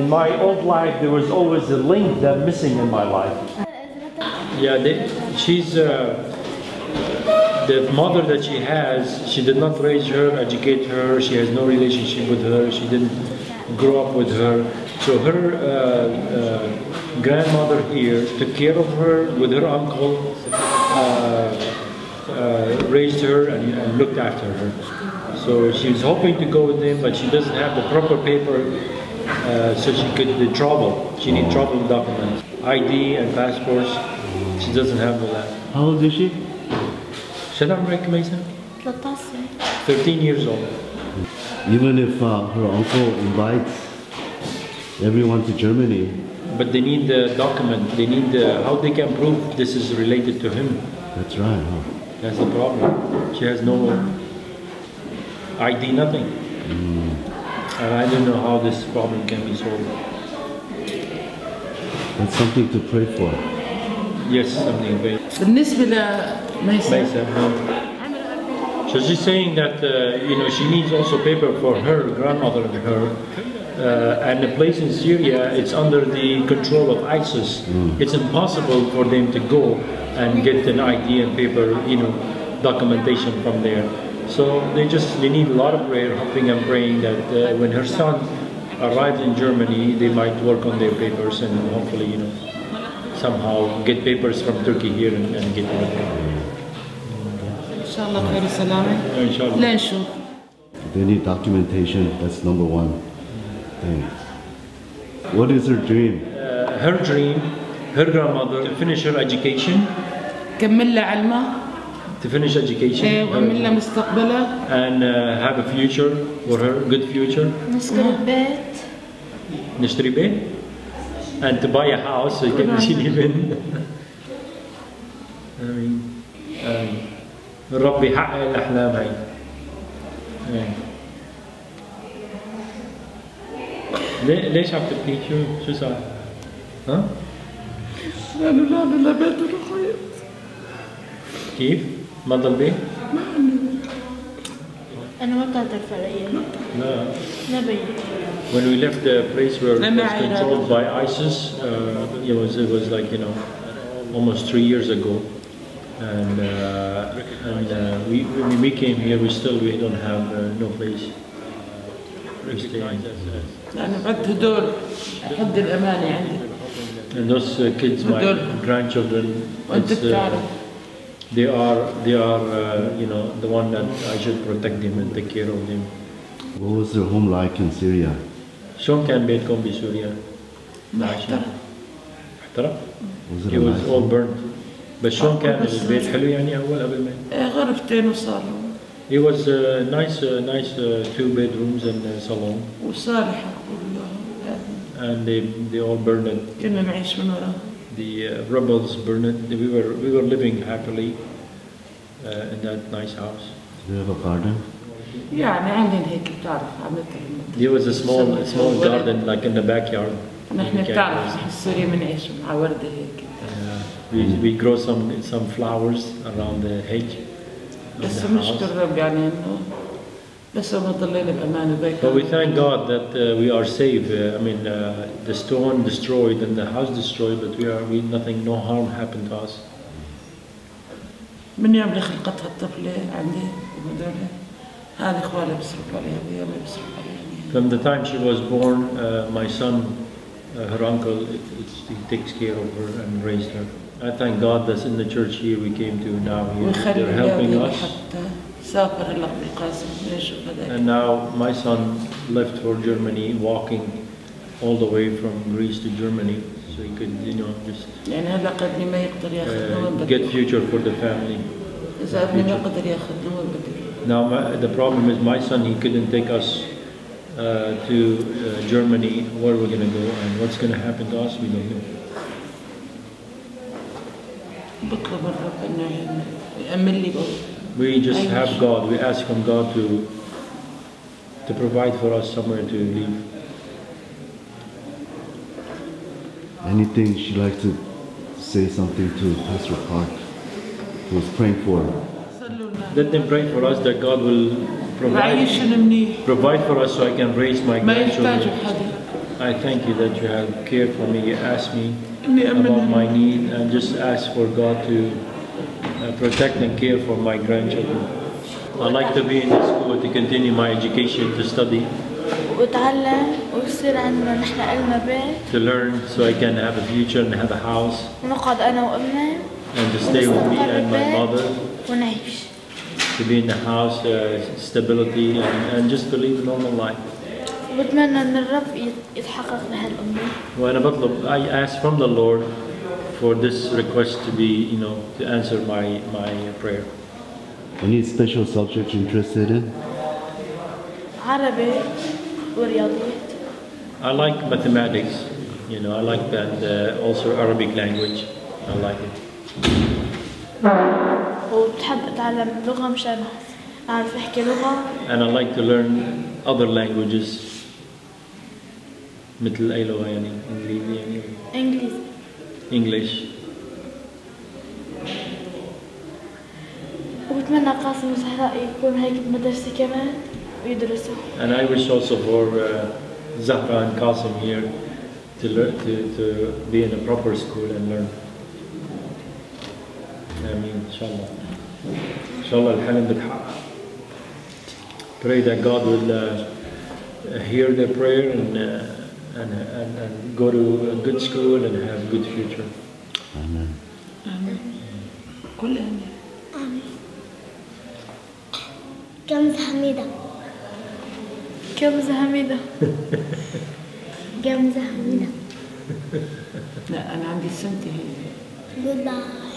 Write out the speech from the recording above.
in my old life, there was always a link that missing in my life. Yeah, she's the mother that she has. She did not raise her, educate her. She has no relationship with her. She didn't grow up with her. So her grandmother here took care of her with her uncle, raised her and looked after her. So she's hoping to go with him, but she doesn't have the proper paper so she could travel. She needs travel documents, ID and passports. She doesn't have all that. How old is she? Shut up, Maisa. 13 years old. Even if her uncle invites everyone to Germany. But they need the document. They need how they can prove this is related to him. That's right, huh? That's the problem. She has no ID, nothing. And I don't know how this problem can be solved. That's something to pray for. Yes, something very. بالنسبة لميسا. So she's saying that she needs also paper for her grandmother and her, and the place in Syria, it's under the control of ISIS. It's impossible for them to go and get an ID and paper, documentation from there. So they need a lot of prayer, hoping and praying that when her son arrives in Germany, they might work on their papers and hopefully, somehow get papers from Turkey here and get it. Inshallah, khair salama. Inshallah. They need documentation. That's number one thing. What is her dream? Her dream, her grandmother, to finish her education. كمل علمها. To finish education. وأعمل لها مستقبلها. And have a future for her, good future. نشتري بيت. نشتري بيت. And to buy a house so you can live in. الرب يحقق الأحلام هاي. ليش عم تبكي؟ شو صار؟ ها؟ لا بيت ولا كيف؟ ما ضل بيت؟ أنا ما كانت الفرعية. لا. نبي. When we left the place where it was controlled by ISIS, it was like almost 3 years ago, and when we came here, we don't have no place. أنا بعد هدول حد الأمانة عندي. And those kids, my grandchildren, they are the one that I should protect them and take care of them. What was their home like in Syria? شلون كان بيتكم بسوريا؟ محترم. محترم؟ It was all burnt. بس شلون كان البيت حلو يعني أول قبل ما؟ غرفتين وصالة. It was nice 2 bedrooms and a salon. وصالحة And they all burned it. كنا نعيش من وراها. The rebels burned it. We were living happily in that nice house. Do you have a garden? يعني عندنا هيك بتعرف عملت. There was a small garden like in the backyard. نحن بتعرف في سوريا بنعيش مع وردة هيك. We grow some flowers around the hedge. بس نشكر رب يعني إنه بس ما ضلينا بأمان وبيك. But we thank God that we are safe. The stone destroyed and the house destroyed, but nothing, no harm happened to us. من يوم اللي خلقتها الطفلة عندي وهذول هذه خوالي بيصرف عليها ويا ما بيصرف عليها. From the time she was born, my son, her uncle, he takes care of her and raised her. I thank God that in the church here we came to now here. They're helping us. And now my son left for Germany, walking all the way from Greece to Germany, so he could, just get future for the family. Now the problem is my son, he couldn't take us to Germany. Where we're going to go and what's going to happen to us, we don't know. We just have God. We ask from God to provide for us somewhere to live. Anything she'd like to say something to Pastor Park, who was praying for her? Let them pray for us that God will provide for us so I can raise my grandchildren. I thank you that you have cared for me. You asked me إني about أمنها my need and just ask for God to protect and care for my grandchildren. I like to be in the school to continue my education, to study, وتعلم ويصير عندنا نحن إلنا بيت to learn so I can have a future and have a house ونقعد أنا وأمي and to stay with me and my mother, ونعيش. to be in the house, stability and just to live a normal life. وبتمنى إن الرب يتحقق لهالأمنية. وأنا بطلب, I ask from the Lord for this request to be, to answer my prayer. Any special subject you're interested in? عربي ورياضيات. I like mathematics, I like and also Arabic language. I like it. وبتحب أتعلم لغة مشان أعرف أحكي لغة. And I like to learn other languages. مثل أي لغة يعني إنجليزي يعني إنجليزي. English. وبتمنى قاسم وزهراء يكون هيك بمدرسة كمان ويدرسوا. And I wish also for Zahra and Qasim here to learn to be in a proper school and learn. آمين إن شاء الله. إن شاء الله الحلم بتحقق. Pray that God will hear their prayer and go to a good school and have a good future. Amen. آمين. كل آمين. جمزة حميدة. جمزة حميدة. جمزة حميدة. لا أنا عندي سنتي هي. Goodbye.